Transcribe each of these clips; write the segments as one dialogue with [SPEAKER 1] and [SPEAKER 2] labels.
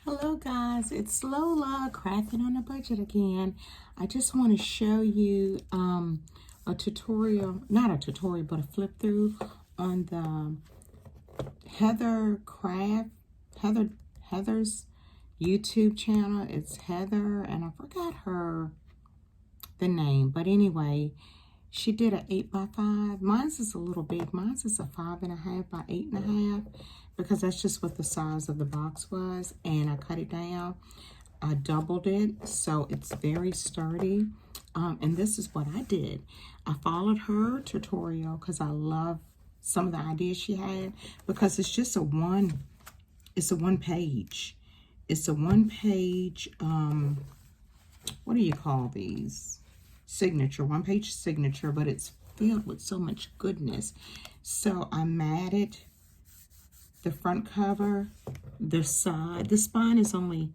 [SPEAKER 1] Hello guys, it's Lola crafting on a budget again. I just want to show you a tutorial, not a tutorial, but a flip through on the Heather's YouTube channel. It's Heather, and I forgot the name, but anyway, she did an 8x5. Mine's is a little big. Mine's is a 5.5 by 8.5 because that's just what the size of the box was, and I cut it down. I doubled it so it's very sturdy. And this is what I did. I followed her tutorial because I love some of the ideas she had, because it's just it's a one page. It's a one page, what do you call these? Signature, one page signature, but it's filled with so much goodness. So I matted the front cover, the side. The spine is only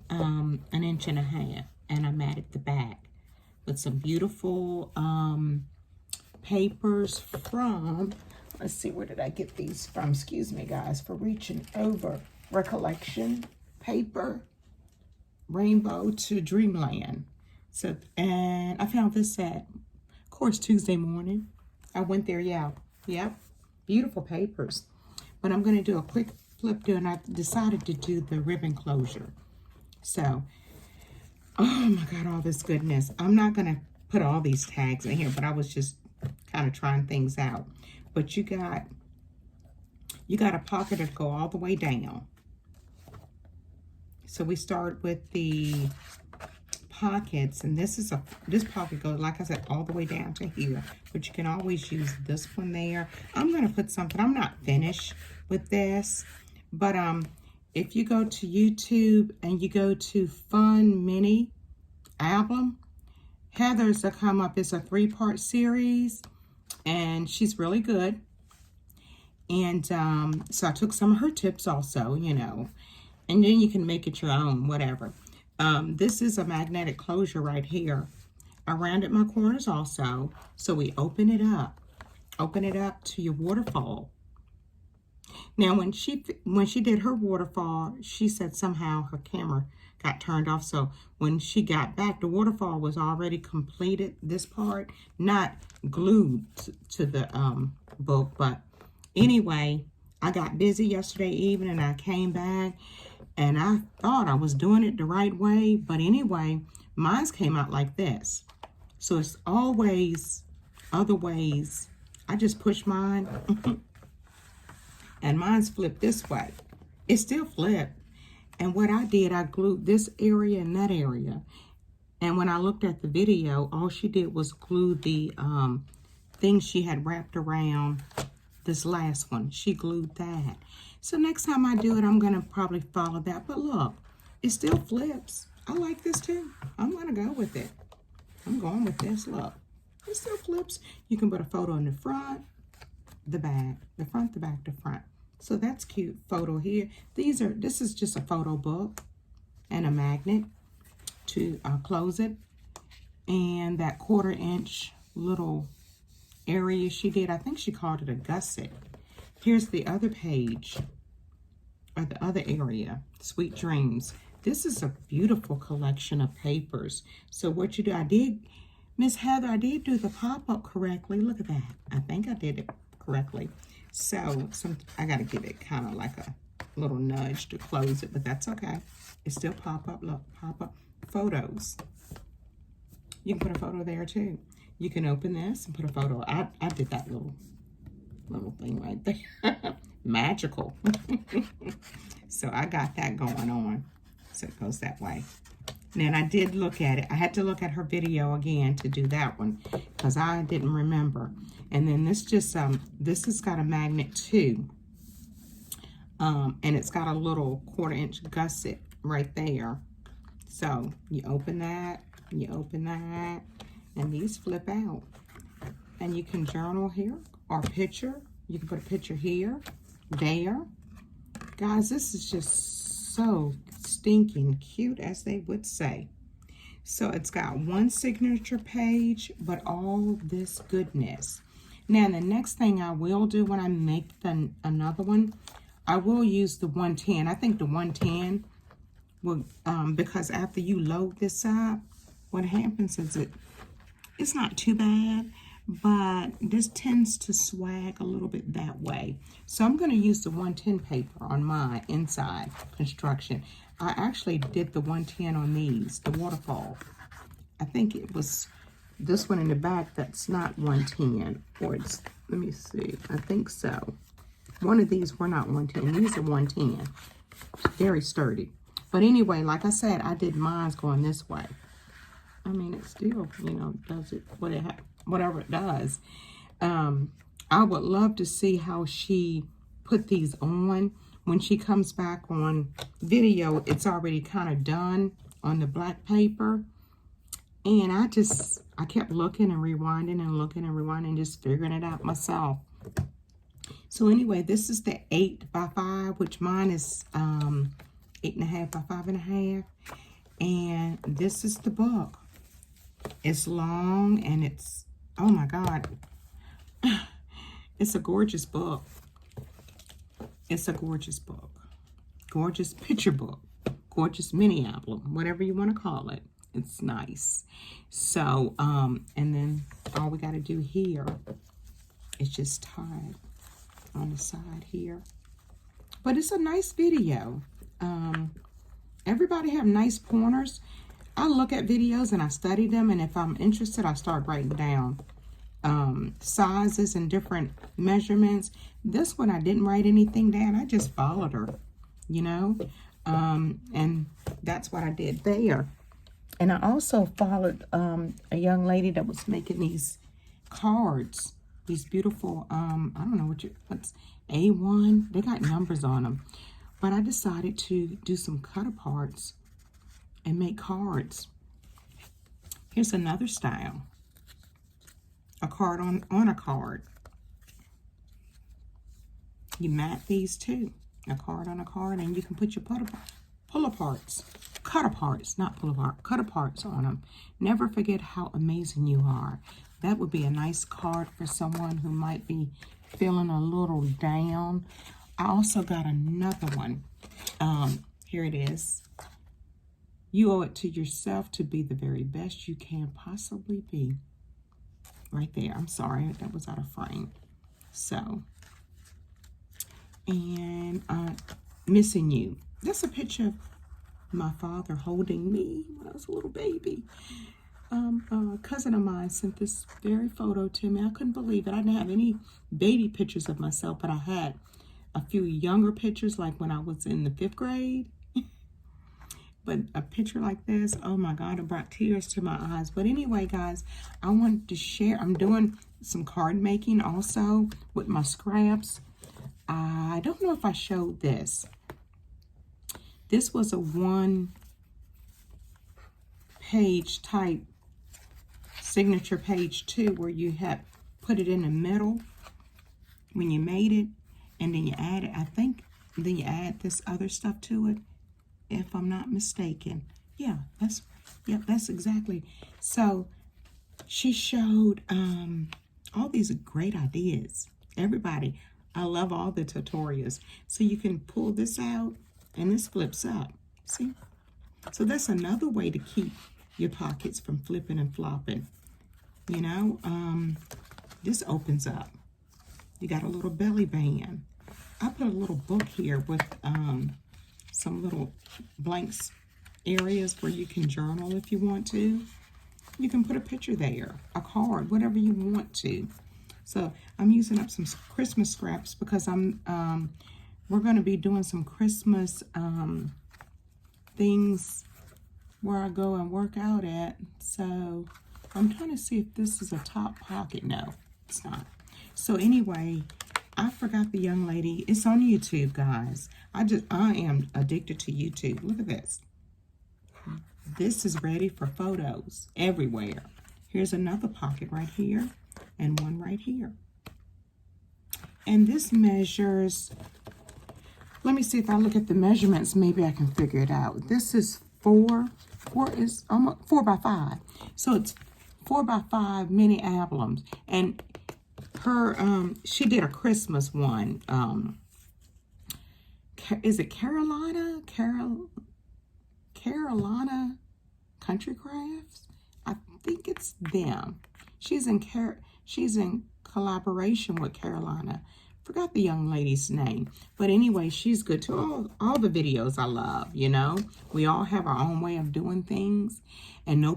[SPEAKER 1] an 1.5 inches, and I matted the back with some beautiful papers from, let's see, where did I get these from? Excuse me guys for reaching over. Recollection paper, Rainbow to Dreamland. So, and I found this at, of course, Tuesday morning. I went there, yep, beautiful papers. But I'm going to do a quick flip through, and I decided to do the ribbon closure. So, oh my God, all this goodness. I'm not going to put all these tags in here, but I was just kind of trying things out. But you got a pocket to go all the way down. So we start with the pockets, and this pocket goes, like I said, all the way down to here, but you can always use this one there. I'm going to put something, I'm not finished with this, but if you go to YouTube and you go to Fun Mini Album, Heather's will come up. It's a 3-part series, and she's really good. And so I took some of her tips also, and then you can make it your own, whatever. This is a magnetic closure right here. I rounded my corners also. So we open it up to your waterfall. Now, when she did her waterfall, she said somehow her camera got turned off. So when she got back, the waterfall was already completed, this part, not glued to the book. But anyway, I got busy yesterday evening, and I came back, and I thought I was doing it the right way. But anyway, mine came out like this. So it's always other ways. I just push mine, and mine's flipped this way. It's still flipped. And what I did, I glued this area and that area. And when I looked at the video, all she did was glue the thing she had wrapped around this last one. She glued that. So next time I do it, I'm going to probably follow that. But look, it still flips. I like this too. I'm going to go with it. I'm going with this. Look, it still flips. You can put a photo in the front, the back, the front, the back, the front. So that's cute photo here. This is just a photo book and a magnet to close it. And that 1/4 inch little area she did, I think she called it a gusset. Here's the other page, or the other area, Sweet Dreams. This is a beautiful collection of papers. So what you do, Miss Heather, I did do the pop-up correctly. Look at that. I think I did it correctly. So I got to give it kind of like a little nudge to close it, but that's okay. It still pop-up. Look, pop-up photos. You can put a photo there too. You can open this and put a photo. I did that little thing right there. Magical. So I got that going on. So it goes that way. And I did look at it. I had to look at her video again to do that one because I didn't remember. And then this has got a magnet too. And it's got a little 1/4 inch gusset right there. So you open that, and these flip out. And you can journal here or picture. You can put a picture here, there. Guys, this is just so stinking cute, as they would say. So it's got one signature page, but all this goodness. Now, the next thing I will do when I make another one, I will use the 110. I think the 110 will, because after you load this up, what happens is it's not too bad, but this tends to swag a little bit that way. So I'm going to use the 110 paper on my inside construction. I actually did the 110 on these, the waterfall. I think it was this one in the back that's not 110, or it's, let me see, I think so. One of these were not 110. These are 110. Very sturdy. But anyway, like I said, I did mine's going this way. I mean, it still, you know, does it, whatever it does. I would love to see how she put these on. When she comes back on video, it's already kind of done on the black paper. And I kept looking and rewinding and looking and rewinding, just figuring it out myself. So anyway, this is the 8x5, which mine is 8.5 by 5.5. And this is the book. It's long and it's, oh my God. It's a gorgeous book. It's a gorgeous book. Gorgeous picture book. Gorgeous mini album, whatever you want to call it. It's nice. So, and then all we got to do here is just tie it on the side here. But it's a nice video. Everybody have nice pointers. I look at videos and I study them, and if I'm interested, I start writing down sizes and different measurements. This one, I didn't write anything down. I just followed her, you know, and that's what I did there. And I also followed a young lady that was making these cards, these beautiful, I don't know what's A1. They got numbers on them. But I decided to do some cut aparts and make cards. Here's another style. A card on a card. You mat these too. A card on a card, and you can put your pull aparts, cut aparts, not pull apart, cut aparts on them. Never forget how amazing you are. That would be a nice card for someone who might be feeling a little down. I also got another one. Here it is. You owe it to yourself to be the very best you can possibly be. Right there. I'm sorry, that was out of frame. So, and missing you. That's a picture of my father holding me when I was a little baby. A cousin of mine sent this very photo to me. I couldn't believe it. I didn't have any baby pictures of myself, but I had a few younger pictures, like when I was in the 5th grade. But a picture like this, oh my God, it brought tears to my eyes. But anyway, guys, I wanted to share. I'm doing some card making also with my scraps. I don't know if I showed this. This was a 1-page type signature page too, where you had put it in the middle when you made it, and then you add it. I think then you add this other stuff to it, if I'm not mistaken. Yeah, that's exactly. So she showed all these great ideas. Everybody, I love all the tutorials. So you can pull this out and this flips up. See? So that's another way to keep your pockets from flipping and flopping. You know, this opens up. You got a little belly band. I put a little book here with some little blanks areas where you can journal if you want to. You can put a picture there, a card, whatever you want to. So I'm using up some Christmas scraps because we're going to be doing some Christmas things where I go and work out at. So I'm trying to see if this is a top pocket. No, it's not. So anyway, I forgot the young lady. It's on YouTube, guys. I am addicted to YouTube. Look at this. This is ready for photos everywhere. Here's another pocket right here and one right here. And this measures, let me see if I look at the measurements, maybe I can figure it out. This is 4 by 5. So it's 4 by 5 mini albums. And her, she did a Christmas one. Is it Carolina? Carolina Country Crafts. I think it's them. She's in collaboration with Carolina. Forgot the young lady's name. But anyway, she's good too. All the videos I love, you know. We all have our own way of doing things. And no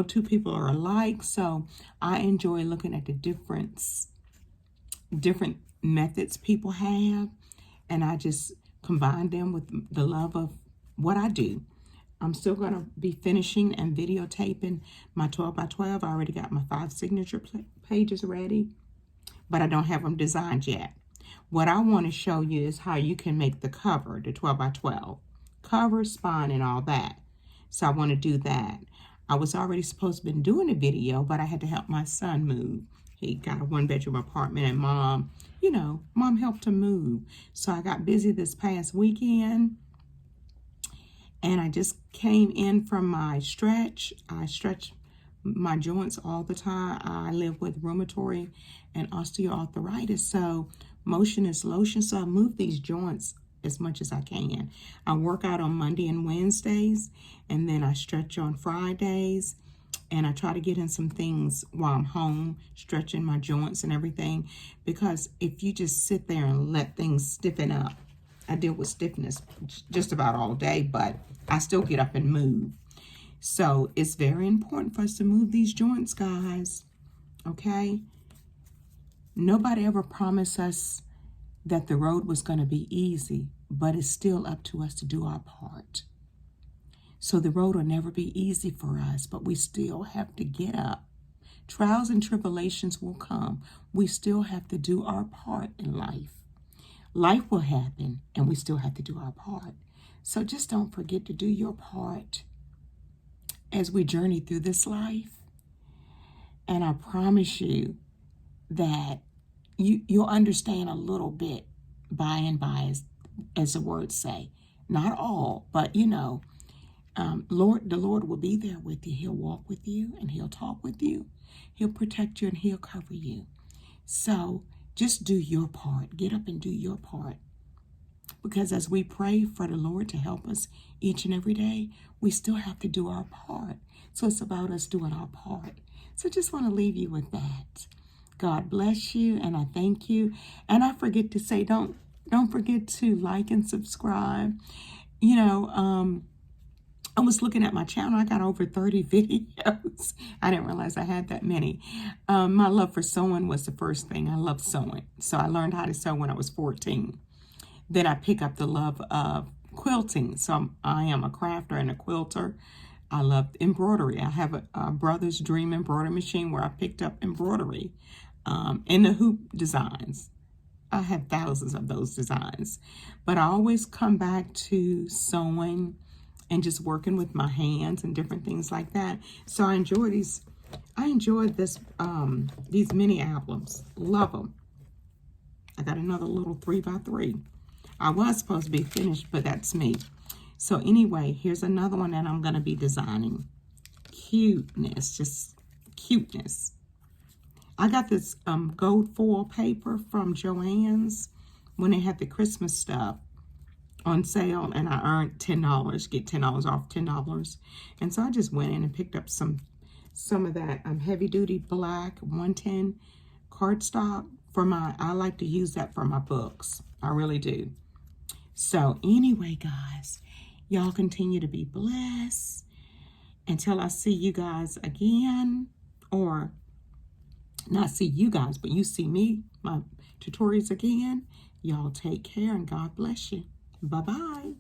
[SPEAKER 1] two people are alike. So I enjoy looking at the different methods people have. And I just combine them with the love of what I do. I'm still going to be finishing and videotaping my 12 by 12. I already got my 5 signature pages ready, but I don't have them designed yet. What I want to show you is how you can make the cover, the 12 by 12. Cover, spine, and all that. So I want to do that. I was already supposed to have been doing a video, but I had to help my son move. He got a 1-bedroom apartment, and mom helped him move. So I got busy this past weekend, and I just came in from my stretch. I stretch my joints all the time. I live with rheumatoid and osteoarthritis, so motion is lotion. So I move these joints as much as I can. I work out on Monday and Wednesdays, and then I stretch on Fridays, and I try to get in some things while I'm home, stretching my joints and everything, because if you just sit there and let things stiffen up, I deal with stiffness just about all day, but I still get up and move. So it's very important for us to move these joints, guys, okay? Nobody ever promised us that the road was going to be easy, but it's still up to us to do our part. So the road will never be easy for us, but we still have to get up. Trials and tribulations will come. We still have to do our part in life. Life will happen, and we still have to do our part. So just don't forget to do your part as we journey through this life. And I promise you that you'll understand a little bit by and by, as the words say. Not all, but the Lord will be there with you. He'll walk with you, and he'll talk with you. He'll protect you, and he'll cover you. So just do your part. Get up and do your part. Because as we pray for the Lord to help us each and every day, we still have to do our part. So it's about us doing our part. So just want to leave you with that. God bless you, and I thank you. And I forget to say, don't forget to like and subscribe. I was looking at my channel. I got over 30 videos. I didn't realize I had that many. My love for sewing was the first thing. I love sewing. So I learned how to sew when I was 14. Then I picked up the love of quilting. So I am a crafter and a quilter. I love embroidery. I have a Brother's Dream embroidery machine where I picked up embroidery in the hoop designs. I have thousands of those designs. But I always come back to sewing and just working with my hands and different things like that. So I enjoy these. I enjoyed these mini albums. Love them. I got another little 3x3. I was supposed to be finished, but that's me. So anyway, here's another one that I'm going to be designing. Cuteness, just cuteness. I got this gold foil paper from Joann's when they had the Christmas stuff on sale, and I earned $10, get $10 off $10. And so I just went in and picked up some of that heavy duty black 110 cardstock for I like to use that for my books. I really do. So anyway, guys, y'all continue to be blessed until I see you guys again, or not see you guys, but you see me, my tutorials again. Y'all take care, and God bless you. Bye-bye.